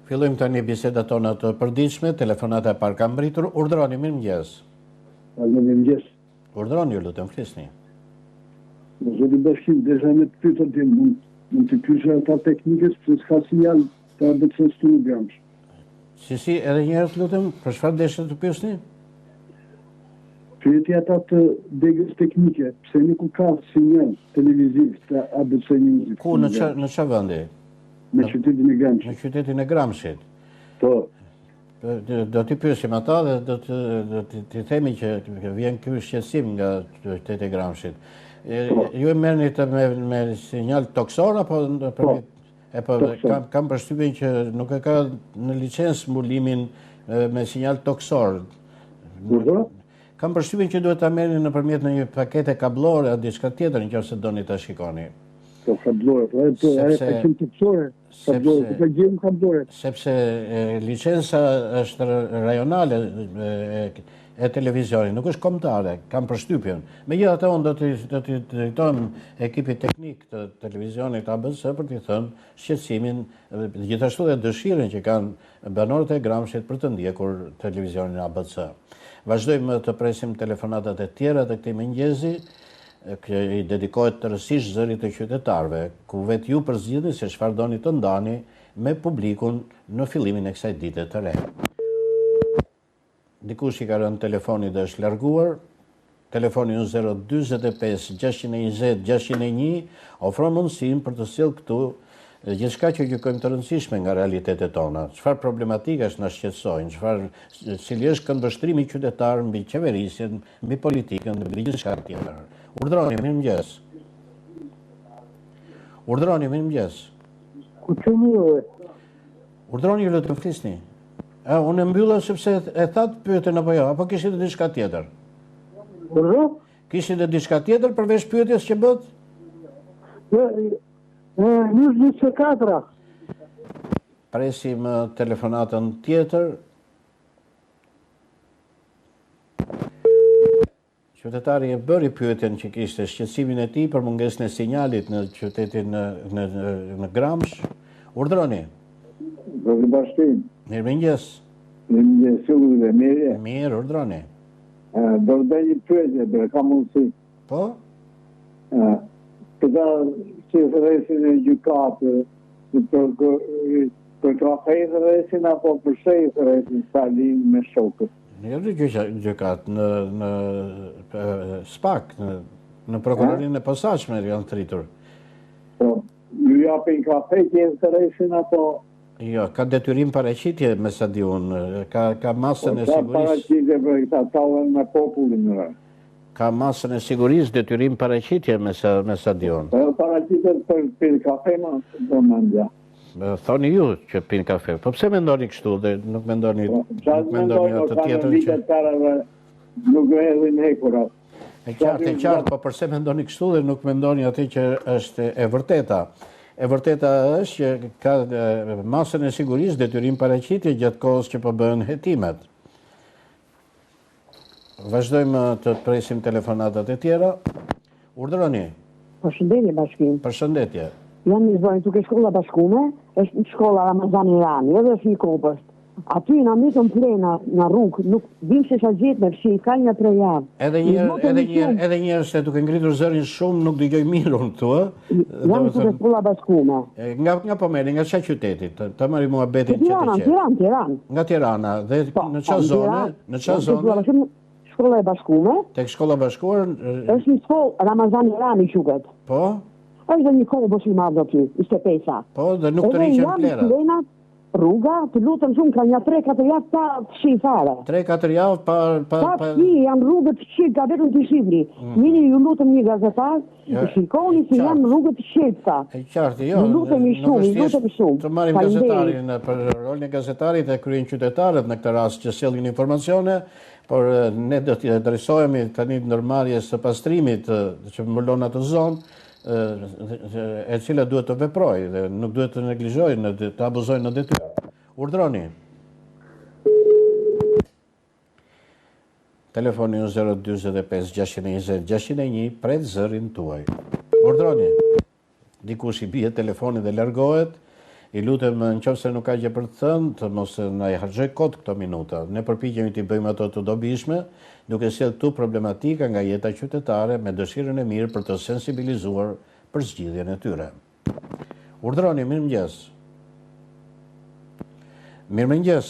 Fillojmë tani bisedat tona të përditshme, telefonata e parë ka mbritur. Urdhroni, mirëmëngjes. Mirëmëngjes. Urdhroni, ju lutem, flisni. Zoti Bashkim, desha me të pyetja ti, mund të pyesja ata teknikës pse s'ka sinjal të ABC studios. Si, edhe një herë të lutem, për çfarë desha të pyesni? Pyetja ata të degës teknike, pse nuk ka sinjal televiziv të ABC News. Ku, në çfarë vendi? Në qytetin e Gramshit. Në qytetin e Gramshit. Po. Do t'i pyesim ata dhe do t'i themi që vjen ky shqetësim nga qyteti i Gramshit. Ju e merrni me sinjal toksor apo kam përshtypjen që nuk e ka në licencë mbulimin me sinjal toksor. Kam përshtypjen që duhet ta merrni nëpërmjet në një pakete kablore apo diçka tjetër nëse doni ta shikoni. Po kablore, po paketë toksore. Sepse licenca është rajonale e televizionit, nuk është kombëtare, kam përshtypjen. Megjithatë unë do t'i drejtojmë ekipit teknik të televizionit ABC për t'i thënë shqetësimin, gjithashtu dhe dëshirën që kanë banorët e Gramshit për të ndjekur televizionin ABC. Vazhdojmë të presim telefonatat e tjera të këtij mëngjesi, që i dedikohet tërësisht zërit të qytetarëve, ku vetë ju përzgjidhni se çfarë doni të ndani me publikun në fillimin e kësaj dite të re. Dikush i ka rënë telefoni dhe është larguar. Telefoni 045 620 601 ofron mundësinë për të sjellë këtu gjithçka që gjykojmë të rëndësishme nga realitetet tona. Çfarë problematikash na shqetësojnë, cili është këndvështrimi qytetar mbi qeverisjen, mbi politikën, mbi gjithçka tjetër. Urdhroni, mirëmëngjes. Urdhroni, mirëmëngjes. Ku qeni ju? Urdhroni, ju lutem, flisni. Unë e mbylla sepse e thatë pyetën apo jo, apo kishit e diçka tjetër? Kishit e diçka tjetër përveç pyetjes që bët? Një 24. Presim telefonatën tjetër. Qytetari e bëri pyetjen që kishte shqetësimin e tij për mungesën e sinjalit në qytetin në Gramsh. Urdhroni. Zoti Bashkim. Mirëmëngjes. Mirëmëngjes, ju dhe mirë. Mirë, urdhroni. Do të bëj një pyetje, ka mundësi. Po? Këta që rresin e gjykatës për trafejt rresin apo për shejt rresin Stalin me shokët. Jo gjykatë në SPAK, në prokurorinë e posaçme janë thritur. Po, ju japin kafe që të rresin apo? Jo, ka detyrim paraqitje me sa di unë, ka masën e sigurisë. Ka paraqitje për këta tallën me popullin. Ka masën e sigurisë, detyrim paraqitje me sa di unë. Po paraqitje për kafe më do mendja. Thoni ju që pinë kafe. Po pse mendoni kështu dhe nuk mendoni atë tjetër që nuk e hedhin hekurat. E qartë, po përse mendoni kështu dhe nuk mendoni atë që është e vërteta. E vërteta është që ka masën e sigurisë detyrim paraqitje gjatë kohës që po bëhen hetimet. Vazhdojmë të presim telefonatat e tjera. Urdhroni. Përshëndetje Bashkim. Përshëndetje. Jam një zonjë tuk e shkolla bashkume, është shkolla Ramazan Irani, edhe është një kopësht. Aty na mitën plena në rrugë, nuk vim se sa gjetë me fshi, ka një 3 javë. Edhe një se duke ngritur zërin shumë nuk dëgjoj mirë unë këtu, Jam tuk e shkolla bashkume. Nga pomeri, nga çfarë qyteti? Të marri muhabetin që të qenë. Tiranë. Nga Tirana, dhe në çfarë zone? Në çfarë zone? Shkolla e bashkume. Tek shkolla bashkuar? Është një shkollë Ramazan Irani quhet. Po? Është dhe një kohë i madh aty, ishte pesa. Po, dhe nuk të riqen plerat. Rruga, të lutëm shumë, ka një 3-4 javë pa fshi fare. 3-4 javë pa fshi, janë rrugët shqip, ka vetëm të shqipni. Njëni ju lutëm një gazetar, të shikoni se janë rrugët shqipta. E qartë, jo. Lutëm shumë. Të marim gazetarin për rolin e gazetarit e kryen qytetarët në këtë rast që sjellin informacione, por ne do t'i adresohemi tani ndërmarrjes së pastrimit që mbulon atë zonë, e cila duhet të veprojë dhe nuk duhet të neglizhojë, të abuzojë në detyrë. Urdhroni. Telefoni 045 620 601 pret zërin tuaj. Urdhroni. Dikush i bie telefonin dhe largohet. I lutem nëse nuk ka gjë për të thënë, të mos na i harxoj kot këto minuta. Ne përpiqemi t'i bëjmë ato të dobishme, duke sjellë këtu problematika nga jeta qytetare me dëshirën e mirë për të sensibilizuar për zgjidhjen e tyre. Urdhroni, mirëmëngjes. Mirëmëngjes.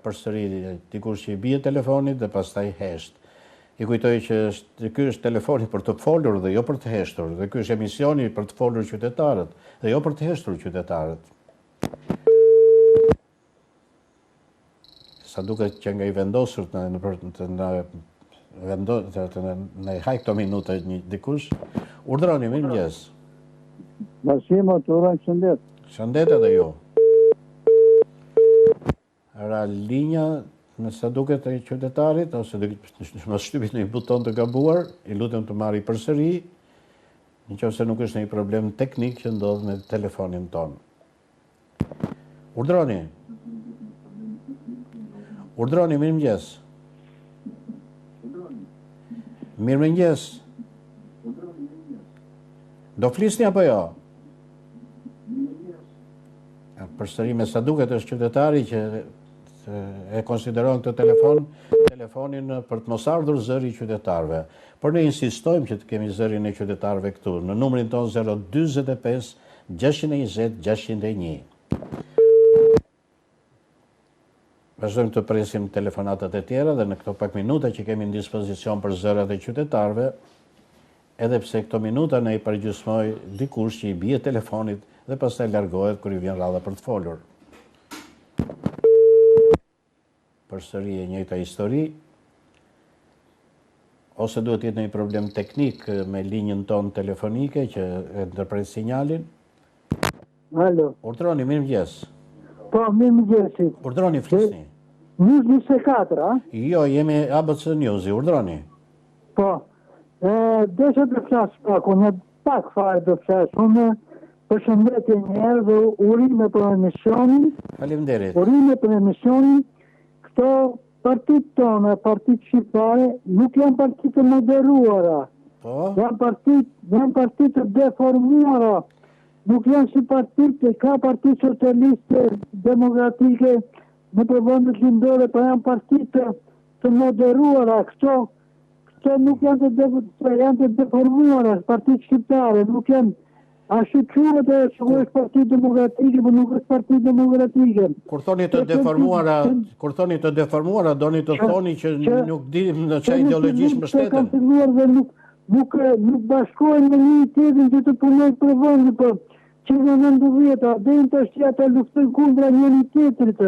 Përsëri dikush që i bie telefonit dhe pastaj hesht. I kujtoj që ky është telefoni për të folur dhe jo për të heshtur, dhe ky është emisioni për të folur qytetarët dhe jo për të heshtur qytetarët. Sa duket që nga i vendosur të i haj këto minuta dikush. Urdhroni, mirëmëngjes. Bashkimo, të uroj shëndet. Shëndet edhe ju. Ra linja në sa duket e qytetarit, ose më shtypit në një buton të gabuar, i lutem të marri përsëri, nëse nuk është një problem teknik që ndodh me telefonin ton. Urdhroni. Urdhroni, mirëmëngjes. Mirëmëngjes. Do flisni apo jo? Përsëri me sa duket është qytetari që e konsideron këtë telefonin për të mos ardhur zëri i qytetarëve. Por ne insistojmë që të kemi zërin e qytetarëve këtu, në numrin ton 045 620 601. Vazhdojmë të presim telefonatat e tjera dhe në këto pak minuta që kemi në dispozicion për zërat e qytetarëve, edhe pse këto minuta ne i përgjysmoj dikush që i bie telefonit dhe pastaj largohet kur i vjen radha për të folur. Përsëri e njëjta histori, ose duhet jetë një problem teknik me linjën tonë telefonike që e ndërpret sinjalin. Alo. Urdhroni, mirëmëngjes. Po, mirëmëngjes. Urdhroni, flisni. News 24, a? Jo, jemi ABC News, urdhroni. Po, desha të flas pak, unë pak fare të flas, unë përshëndetje njerë dhe urime për emisionin. Faleminderit. Urime për emisionin. Këto partit tonë, partit shqiptare, nuk janë partit të moderuara. Po? Janë partit të deformuara. Nuk janë si partit, ka partit socialiste, demokratike, në përvendet lindore, pa janë partit të moderuara. Këto nuk janë të deformuara, partit shqiptare, nuk janë. A shqyqyret e që është partit demokratike, për nuk është partit demokratike. Kur thoni të deformuara, doni të thoni që nuk dim në çfarë ideologjish mbështeten. Nuk bashkohen me një tjetrin që të punojnë për vendin, por që në 90-a, dhe në të shqia luftojnë kundra njëri tjetrit.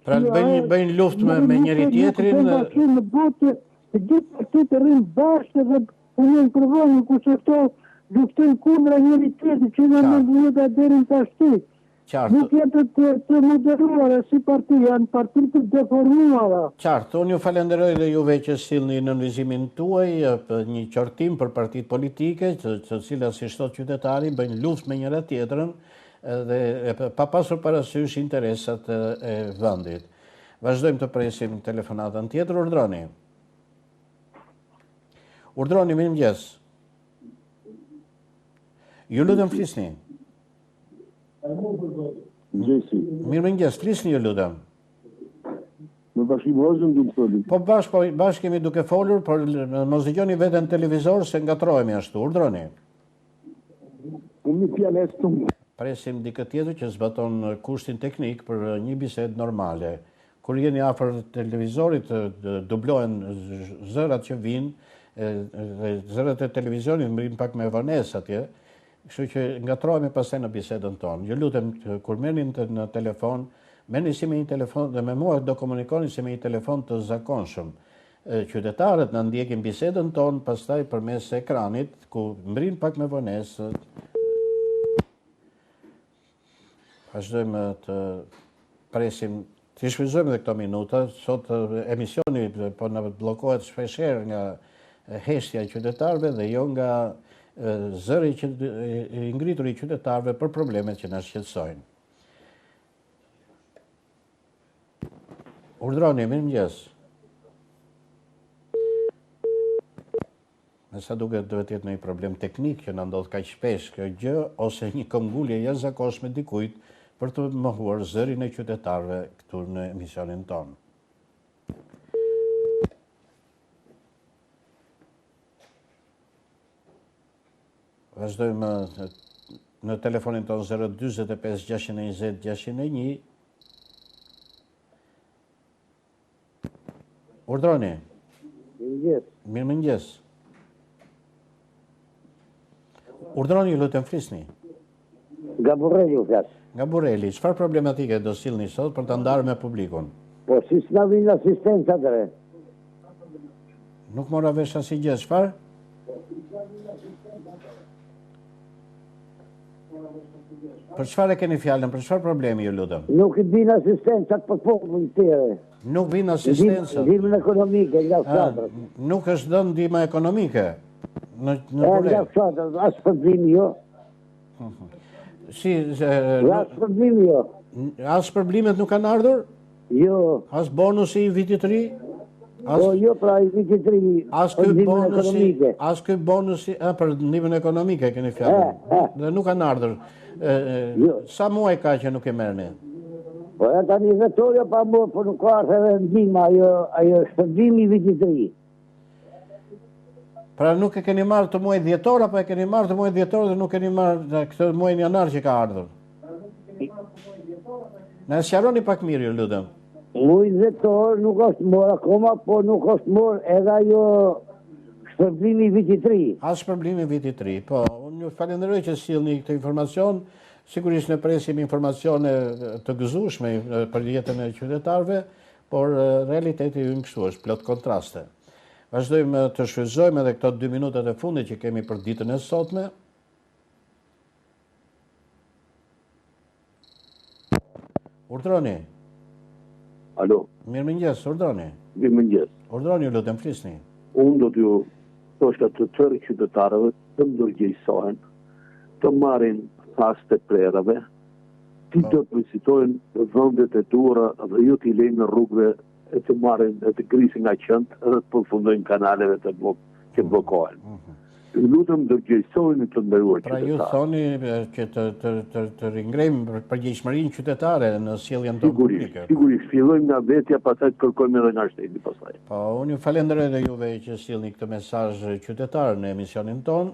Pra bëjnë luftë me njëri tjetrin. Në botë, të gjithë partit të rrinë bashkë dhe punojnë për vendin, kurse këto luftojnë kundra njëri tjetrit që në 90-a deri në tashti. Nuk jetë të moderuara si parti, janë parti të deformuara. Qartë, unë ju falenderoj dhe juve që sillni në nënvizimin tuaj një qortim për partit politike, të cilat si çdo qytetari bëjnë luftë me njëra tjetrën dhe pa pasur parasysh interesat e vendit. Vazhdojmë të presim telefonatën tjetër, urdhroni. Urdhroni, mirëmëngjes. Ju lutem flisni. Mirëmëngjes, flisni ju lutem. Në Bashkim Rozën du të foli. Po bashkë kemi duke folur, por mos dëgjoni veten në televizor se ngatrohemi ashtu. Urdhroni. Unë një fjalë të Presim dikë tjetër që zbaton kushtin teknik për një bisedë normale. Kur jeni afër televizorit, dublohen zërat që vinë, zërat e televizionit mbrin pak me vonesë atje. Kështu që ngatrohemi pastaj në bisedën tonë. Ju lutem, kur merrni në telefon, merrni si me një telefon dhe me mua do komunikoni si me një telefon të zakonshëm. Qytetarët na ndjekin bisedën tonë pastaj përmes ekranit, ku mbrin pak me vonesë. Vazhdojmë të presim, të shfrytëzojmë edhe këto minuta. Sot emisioni po na bllokohet shpeshherë nga heshtja e qytetarëve dhe jo nga zëri i ngritur i qytetarëve për problemet që na shqetësojnë. Urdhroni, mirëmëngjes. Në sa duket duhet jetë një problem teknik që na ndodh kaq shpesh kjo gjë, ose një këmbgulje jashtëzakonshme dikujt për të mohuar zërin e qytetarëve këtu në emisionin tonë. Vazhdojmë në telefonin tonë 045 620 601. Urdhroni. Mirëmëngjes. Urdhroni, lutem flisni. Nga Burreli u flas. Nga Burreli, çfarë problematike do sillni sot për ta ndarë me publikun? Po si s'na vjen asistenca atëre? Nuk mora vesh asnjë gjë, çfarë? Për çfarë keni fjalën? Për çfarë problemi ju lutem? Nuk i vjen asistenca për popullin tjerë. Nuk vjen asistenca. Ndihmën ekonomike nga fshatrat. Nuk është dhënë ndihma ekonomike në Nga Burreli. fshatrat, as shpërblimi jo. Si As shpërblimi jo. as shpërblimet nuk kanë ardhur? Jo. As bonusi i vitit të ri? Po jo pra i vitit të ri. As ky bonusi, për ndihmën ekonomike keni fjalën. Dhe nuk kanë ardhur. Sa muaj ka që nuk e merrni? Po ja tani vetorja pa më, po nuk ka edhe ndihma, ajo shpërblimi i vitit të ri. Pra nuk e keni marrë të muaj dhjetor, apo e keni marrë të muaj dhjetor dhe nuk keni marrë këtë muaj janar që ka ardhur? Na sqaroni pak mirë, ju lutem. Muaj dhjetor nuk është morë akoma, po nuk është morë edhe ajo shpërblimi i vitit të ri. As shpërblimi i vitit të ri. Po, unë ju falenderoj që sillni këtë informacion. Sigurisht ne presim informacione të gëzueshme për jetën e qytetarëve, por realiteti ynë kështu është, plot kontraste. Vazhdojmë të shfrytëzojmë edhe këto 2 minutat e fundit që kemi për ditën e sotme. Urdhroni. Alo, Mirëmëngjes, urdhroni. mirëmëngjes. Urdhroni, ju lutem flisni. Unë do t'ju thoshta të tërë qytetarëve të ndërgjegjësohen, të marrin pas të prerave, të vizitojnë vendet e tua dhe ju t'i lejnë në rrugëve e të marrin e të grisin nga qënd edhe të përfundojnë kanaleve që bllokohen. Lutem ndërgjegjësoheni të nderuar Pra ju qytetarë. thoni që të ringrejmë përgjegjësinë qytetare në sjelljen tonë publike. Sigurisht, fillojmë nga vetja, pastaj të kërkojmë edhe nga shteti pastaj. Po, unë ju falenderoj dhe juve që sillni këtë mesazh qytetar në emisionin ton.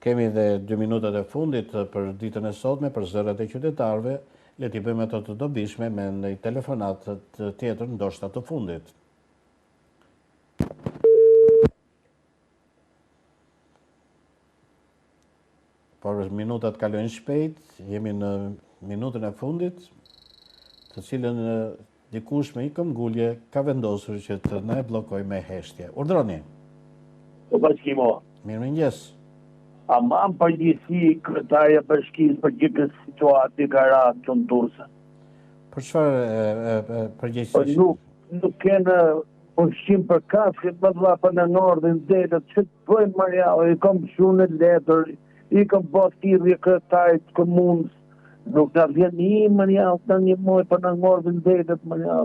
Kemi dhe 2 minutat e fundit për ditën e sotme për zërat e qytetarëve. Le t'i bëjmë ato të dobishme me një telefonat tjetër, ndoshta të fundit. Por minutat kalojnë shpejt, jemi në minutën e fundit, të cilën dikush me një këmbgulje ka vendosur që të na e bllokojë me heshtje. Urdhroni. Po bashkimo. Mirëmëngjes. A mam përgjithësi kryetarja e bashkisë për gjithë situatë ka ra të ndurse. Për çfarë përgjegjësi? Nuk kenë ushqim për kafe, më dha për në nordin detet, që të bëjmë marja, i kam shumë në letër, i kam bërë thirrje kryetarit komunës, nuk na vjen një marja, të një muaj për në nordin detet marja.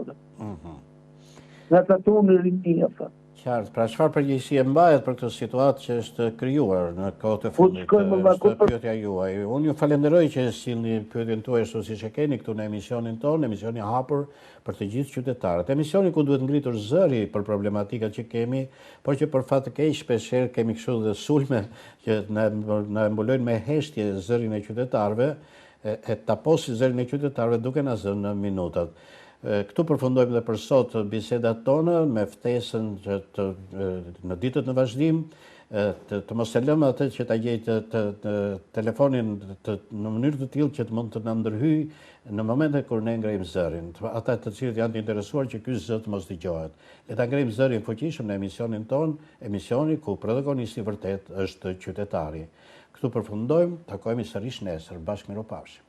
Në të tunë rinia, fa. Qartë, pra çfarë përgjegjësi e mbahet për këtë situatë që është krijuar në kohët e fundit? Është pyetja juaj. Unë ju falenderoj që sillni pyetjen tuaj ashtu siç e keni këtu në emisionin tonë, emisioni i hapur për të gjithë qytetarët. Emisioni ku duhet ngritur zëri për problematikat që kemi, por që për fat të keq shpeshherë kemi kështu dhe sulme që na mbulojnë me heshtje zërin e qytetarëve, e taposi zërin e qytetarëve duke na zënë në minutat. Këtu përfundojmë dhe për sot bisedat tonë me ftesën që në ditët në vazhdim të mos e lëmë atë që ta gjejë telefonin në mënyrë të tillë që të mund të na ndërhyjë në momente kur ne ngrejmë zërin. Ata të cilët janë të interesuar që ky zë të mos dëgjohet. Le ta ngrejmë zërin fuqishëm në emisionin ton, emisioni ku protagonisti vërtet është qytetari. Këtu përfundojmë, takohemi sërish nesër, bashkë miropafshim.